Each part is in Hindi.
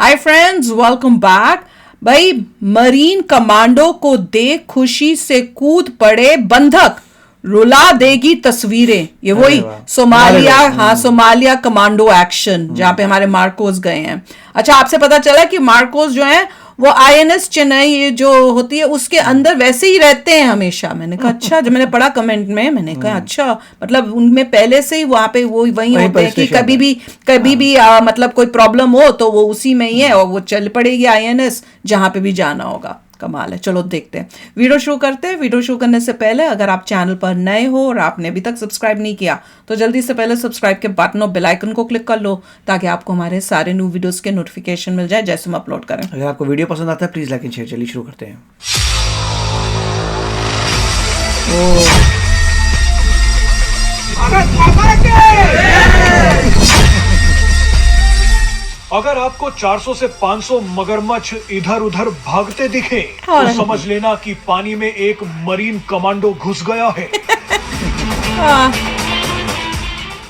Hi friends, welcome back. भाई, मरीन कमांडो को देख खुशी से कूद पड़े बंधक, रुला देगी तस्वीरें। ये वही सोमालिया, हाँ, सोमालिया कमांडो एक्शन जहाँ पे हमारे मार्कोस गए हैं। अच्छा, आपसे पता चला कि मार्कोस जो है वो आईएनएस चेन्नई ये जो होती है उसके अंदर वैसे ही रहते हैं हमेशा। मैंने कहा अच्छा, जब मैंने पढ़ा कमेंट में मैंने कहा अच्छा, मतलब उनमें पहले से ही वहां पे वो वही होते हैं कि कभी भी मतलब कोई प्रॉब्लम हो तो वो उसी में ही है और वो चल पड़ेगी आईएनएस जहां पे भी जाना होगा। कमाल है। चलो देखते हैं, वीडियो शुरू करते हैं। वीडियो शुरू करने से पहले अगर आप चैनल पर नए हो और आपने अभी तक सब्सक्राइब नहीं किया तो जल्दी से पहले सब्सक्राइब के बटन और बेल आइकन को क्लिक कर लो ताकि आपको हमारे सारे न्यू वीडियोस के नोटिफिकेशन मिल जाए जैसे हम अपलोड करें। अगर आपको वीडियो पसंद आता है प्लीज लाइक एंड शेयर। चलिए शुरू करते हैं। अगर आपको 400 से 500 मगरमच्छ इधर उधर भागते दिखे तो समझ लेना कि पानी में एक मरीन कमांडो घुस गया है।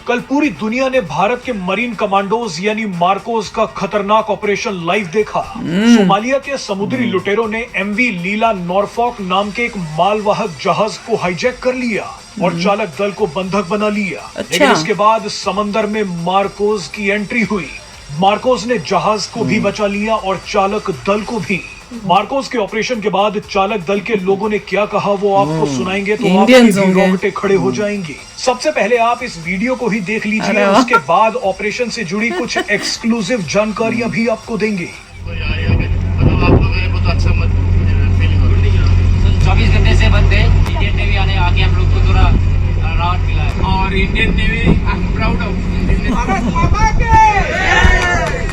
कल पूरी दुनिया ने भारत के मरीन कमांडोज यानी मार्कोस का खतरनाक ऑपरेशन लाइव देखा। सोमालिया के समुद्री लुटेरों ने एमवी लीला नॉरफॉक नाम के एक मालवाहक जहाज को हाईजैक कर लिया और चालक दल को बंधक बना लिया। लेकिन इसके बाद समंदर में मार्कोस की एंट्री हुई। मार्कोस ने जहाज को भी बचा लिया और चालक दल को भी। मार्कोस के ऑपरेशन के बाद चालक दल के लोगों ने क्या कहा वो आपको सुनाएंगे तो आपके भी रोंगटे खड़े हो जाएंगे। सबसे पहले आप इस वीडियो को ही देख लीजिए, उसके बाद ऑपरेशन से जुड़ी कुछ एक्सक्लूसिव जानकारियां भी आपको देंगे। 24 घंटे से बंद है। इंडियन नेवी आने आके हम लोग को थोड़ा राहत मिला है और Indian navy I am proud of Bharat माता के,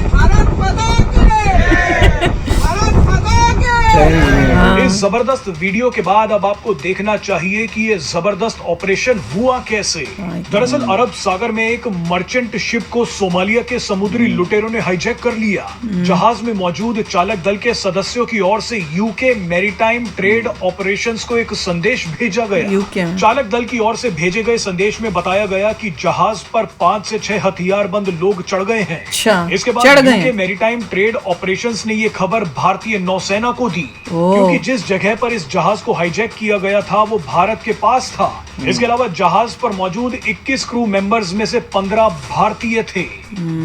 भारत माता के, भारत माता के। इस जबरदस्त वीडियो के बाद अब आपको देखना चाहिए कि ये जबरदस्त ऑपरेशन हुआ कैसे। दरअसल अरब सागर में एक मर्चेंट शिप को सोमालिया के समुद्री लुटेरों ने हाईजैक कर लिया। जहाज में मौजूद चालक दल के सदस्यों की ओर से यूके मैरीटाइम ट्रेड ऑपरेशंस को एक संदेश भेजा गया। चालक दल की ओर से भेजे गए संदेश में बताया गया कि जहाज पर 5 से 6 हथियारबंद लोग चढ़ गए हैं। इसके बाद यूके मैरीटाइम ट्रेड ऑपरेशंस ने ये खबर भारतीय नौसेना को दी, क्योंकि जिस जगह पर इस जहाज को हाईजैक किया गया था वो भारत के पास था। इसके अलावा जहाज पर मौजूद 21 क्रू मेंबर्स में से 15 भारतीय थे।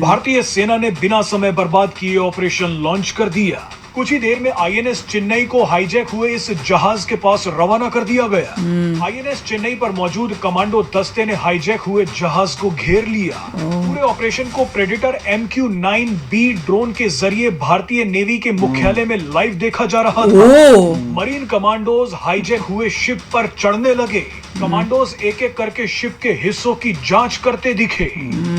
भारतीय सेना ने बिना समय बर्बाद किए ऑपरेशन लॉन्च कर दिया। कुछ ही देर में आईएनएस चेन्नई को हाईजैक हुए इस जहाज के पास रवाना कर दिया गया। आईएनएस चेन्नई पर मौजूद कमांडो दस्ते ने हाईजैक हुए जहाज को घेर लिया। पूरे ऑपरेशन को प्रेडेटर MQ-9B ड्रोन के जरिए भारतीय नेवी के मुख्यालय में लाइव देखा जा रहा था। मरीन कमांडोज हाईजैक हुए शिप पर चढ़ने लगे। कमांडोज एक एक करके शिप के हिस्सों की जांच करते दिखे।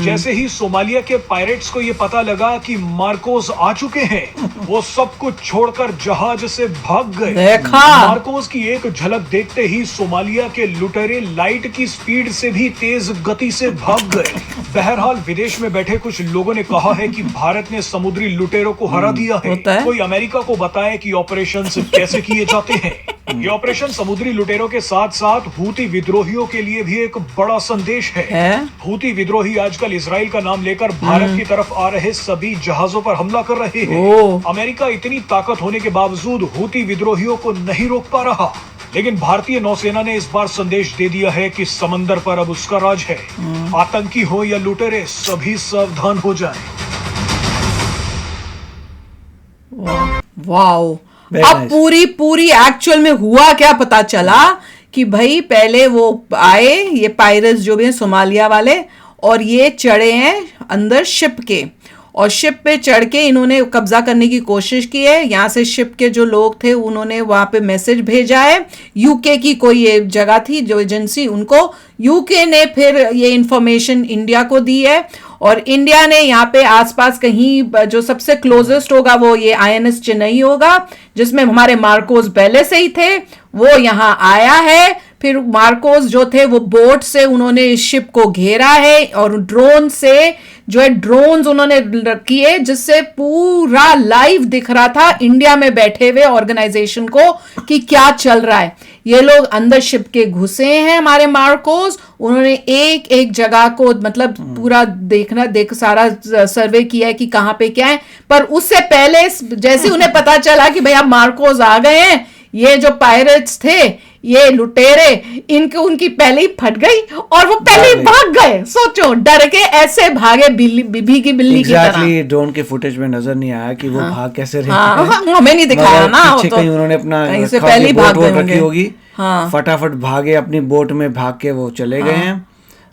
जैसे ही सोमालिया के पायरेट्स को ये पता लगा कि मार्कोस आ चुके हैं, वो सब कुछ छोड़कर जहाज से भाग गए। मार्कोस की एक झलक देखते ही सोमालिया के लुटेरे लाइट की स्पीड से भी तेज गति से भाग गए। बहरहाल विदेश में बैठे कुछ लोगों ने कहा है कि भारत ने समुद्री लुटेरों को हरा दिया है। कोई अमेरिका को बताए कि ऑपरेशन कैसे किए जाते हैं। ये ऑपरेशन समुद्री लुटेरों के साथ साथ हूती विद्रोहियों के लिए भी एक बड़ा संदेश है। हूती विद्रोही आजकल इजराइल का नाम लेकर भारत की तरफ आ रहे सभी जहाजों पर हमला कर रहे हैं। अमेरिका इतनी ताकत होने के बावजूद हूती विद्रोहियों को नहीं रोक पा रहा। लेकिन भारतीय नौसेना ने इस बार संदेश दे दिया है कि समंदर पर अब उसका राज है। आतंकी हो या लुटेरे, सभी सावधान हो जाएं। वाओ, अब पूरी एक्चुअल में हुआ क्या पता चला कि भाई पहले वो आए ये पायरेट्स जो भी हैं सोमालिया वाले, और ये चढ़े हैं अंदर शिप के, और शिप पे चढ़ के इन्होंने कब्जा करने की कोशिश की है। यहाँ से शिप के जो लोग थे उन्होंने वहां पे मैसेज भेजा है। यूके की कोई ये जगह थी जो एजेंसी, उनको यूके ने फिर ये इंफॉर्मेशन इंडिया को दी है, और इंडिया ने यहाँ पे आसपास कहीं जो सबसे क्लोजेस्ट होगा वो ये आईएनएस चेन्नई होगा, जिसमें हमारे मार्कोस पहले से ही थे। वो यहाँ आया है, फिर मार्कोस जो थे वो बोट से उन्होंने इस शिप को घेरा है, और ड्रोन से जो है ड्रोन्स उन्होंने किए जिससे पूरा लाइव दिख रहा था इंडिया में बैठे हुए ऑर्गेनाइजेशन को कि क्या चल रहा है। ये लोग अंदर शिप के घुसे हैं हमारे मार्कोस, उन्होंने एक एक जगह को मतलब पूरा सारा सर्वे किया है कि कहाँ पे क्या है। पर उससे पहले जैसे उन्हें पता चला कि भैया मार्कोस आ गए हैं, ये जो पायरेट्स थे, ये लुटेरे, इनके उनकी पहले ही फट गई और वो पहले ही भाग गए। सोचो, डर के ऐसे भागे भीगी बिल्ली की तरह। ड्रोन के फुटेज में नजर नहीं आया कि वो भाग कैसे रहे हाँ, हमें नहीं दिखाया ना, पीछे कहीं उन्होंने अपना कहीं से पहले ही भाग गए रखी होगी, हाँ, फटाफट भागे अपनी बोट में भाग के वो चले गए हैं।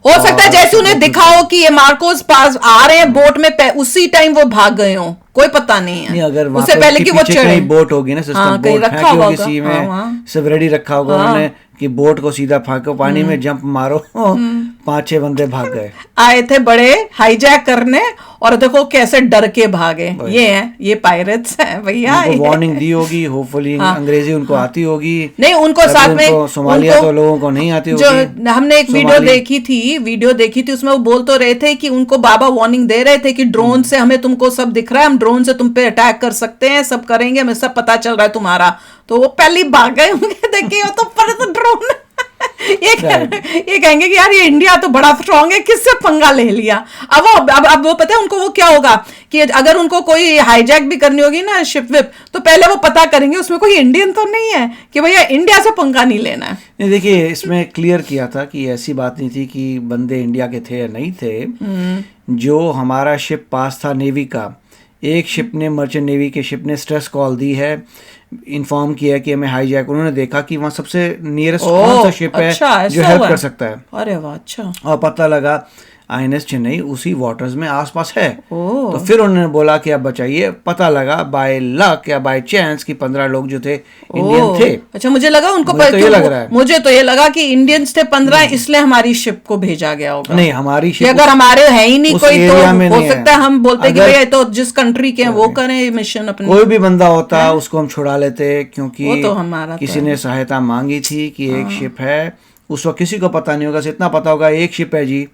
हो सकता है जैसे उन्हें दिखा हो कि ये मार्कोस पास आ रहे हैं बोट में, उसी टाइम वो भाग गए हो, कोई पता नहीं है। नहीं, अगर उससे पहले कि वो चढ़े बोट होगी ना, सिस्टम कहीं बोट रखा होगा किसी में सब रेडी रखा होगा उन्होंने कि बोट को सीधा फाको पानी में जंप मारो, 5-6 बंदे भाग गए। आए थे बड़े हाईजैक करने और देखो कैसे डर के भागे। ये पायरेट्स हैं भैया। वार्निंग दी होगी, होपफुली अंग्रेजी उनको आती होगी। नहीं, उनको साथ में सोमालिया तो लोगों को नहीं आती होगी। जो हमने एक वीडियो देखी थी उसमें वो बोल तो रहे थे कि उनको बाबा वार्निंग दे रहे थे कि ड्रोन से हमें तुमको सब दिख रहा है, हम ड्रोन से तुम पे अटैक कर सकते हैं, सब करेंगे, हमें सब पता चल रहा है तुम्हारा। तो वो पहले भाग गए होंगे, देखिए वो तो पर तो ड्रोन ये कहेंगे कि यार ये इंडिया तो बड़ा स्ट्रांग है, किससे पंगा ले लिया। अब वो पता है उनको वो क्या होगा कि अगर उनको कोई हाईजैक भी करनी होगी ना शिप विप, तो पहले वो पता करेंगे उसमें कोई इंडियन तो नहीं है कि भैया इंडिया से पंगा नहीं लेना है। नहीं, देखिए इसमें क्लियर किया था कि ऐसी बात नहीं थी कि बंदे इंडिया के थे या नहीं थे। जो हमारा शिप पास था नेवी का, एक शिप ने, मर्चेंट नेवी के शिप ने स्ट्रेस कॉल दी है, इन्फॉर्म किया कि हमें हाईजैक। उन्होंने देखा कि वहाँ सबसे नियरेस्ट कौन सा शिप है जो हेल्प कर सकता है। अरे वाह, अच्छा। और पता लगा INS चेन्नई उसी वाटर्स में आसपास है। तो फिर उन्होंने बोला कि अब बचाइए। पता लगा बाय लक या बाय चांस कि 15 लोग जो थे इंडियन थे। अच्छा, मुझे लगा उनको मुझे तो ये लगा कि इंडियंस थे 15, इसलिए हमारी शिप को भेजा गया होगा। नहीं, हमारी शिप अगर हमारे है ही नहीं कोई तो हो सकता है हम बोलते कि भैया तो जिस कंट्री के हैं वो करें मिशन अपने। कोई भी बंदा होता उसको हम छुड़ा लेते, क्योंकि वो तो हमारा किसी ने सहायता मांगी थी कि एक शिप है। उस वक्त किसी को पता नहीं होगा, इतना पता होगा एक शिप है जी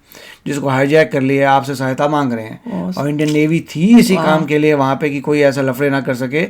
जिसको हाईजैक कर लिया, आपसे सहायता मांग रहे हैं। और इंडियन नेवी थी इसी काम के लिए वहां पे कि कोई ऐसा लफड़े ना कर सके।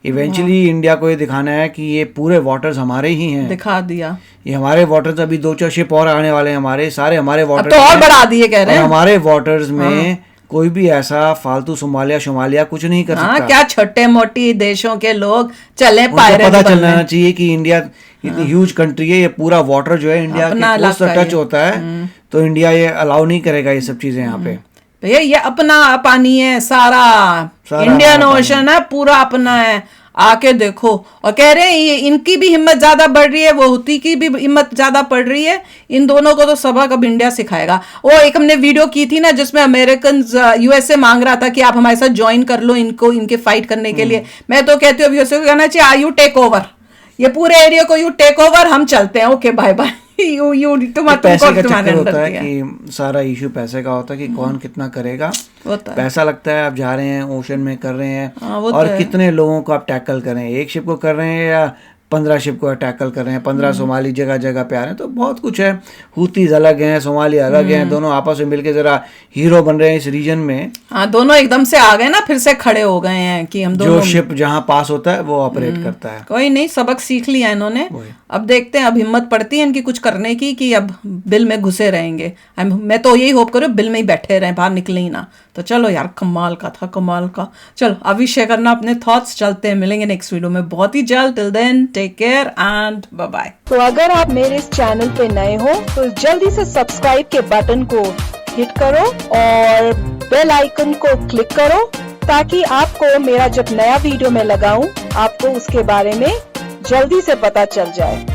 इवेंचुअली इंडिया को ये दिखाना है कि ये पूरे वाटर्स हमारे ही हैं, दिखा दिया ये हमारे वाटर्स। अभी 2-4 शिप और आने वाले हैं, हमारे सारे हमारे वाटर्स तो और बढ़ा दिए कह रहे हैं। हमारे वाटर्स में कोई भी ऐसा फालतू सोमालिया कुछ नहीं कर सकता। क्या छोटे मोटी देशों के लोग चले पायरेट पता चलना चाहिए कि इंडिया इतनी ह्यूज कंट्री है, ये पूरा वाटर जो है इंडिया के कोस्ट से टच होता है, तो इंडिया ये अलाउ नहीं करेगा ये सब चीजें यहाँ पे। भैया ये अपना पानी है, सारा इंडियन ओशन है, पूरा अपना है। आके देखो। और कह रहे हैं ये इनकी भी हिम्मत ज्यादा बढ़ रही है, वो हुती की भी हिम्मत ज्यादा बढ़ रही है। इन दोनों को तो सबक अब इंडिया सिखाएगा। वो एक हमने वीडियो की थी ना जिसमें अमेरिकन यूएसए मांग रहा था कि आप हमारे साथ ज्वाइन कर लो इनको, इनके फाइट करने के लिए। मैं तो कहती हूँ यूएसए को कहना चाहिए यू टेक ओवर, ये पूरे एरिया को यू टेक ओवर, हम चलते हैं, ओके बाय बाय। पैसे का चक्कर होता है कि सारा इशू पैसे का होता है कि कौन कितना करेगा। पैसा लगता है, आप जा रहे हैं ओशन में कर रहे हैं और कितने लोगों को आप टैकल कर रहे हैं, एक शिप को कर रहे हैं या 15 शिप को टैकल कर रहे हैं, 15 सोमाली जगह जगह पे आ रहे हैं, तो बहुत कुछ है। हुतीज अलग हैं, सोमाली अलग हैं, दोनों आपस में मिलके जरा हीरो बन रहे हैं इस रीजन में। हाँ, दोनों एकदम से आ गए ना, फिर से खड़े हो गए हैं कि हम दोनों। जो शिप जहाँ पास होता है वो ऑपरेट करता है। कोई नहीं, सबक सीख लिया इन्होंने। अब देखते हैं, अब हिम्मत पड़ती है इनकी कुछ करने की कि अब बिल में घुसे रहेंगे। मैं तो यही होप करूँ बिल में ही बैठे रहें, बाहर निकले ही ना। तो चलो यार, कमाल का था, कमाल का। चलो अभी शेयर करना अपने थॉट्स, चलते हैं, मिलेंगे नेक्स्ट वीडियो में बहुत ही जल्द। Till then take care and bye bye. तो अगर आप मेरे इस चैनल पे नए हो तो जल्दी से सब्सक्राइब के बटन को हिट करो और बेल आइकन को क्लिक करो, ताकि आपको मेरा जब नया वीडियो मैं लगाऊं आपको उसके बारे में जल्दी से पता चल जाए।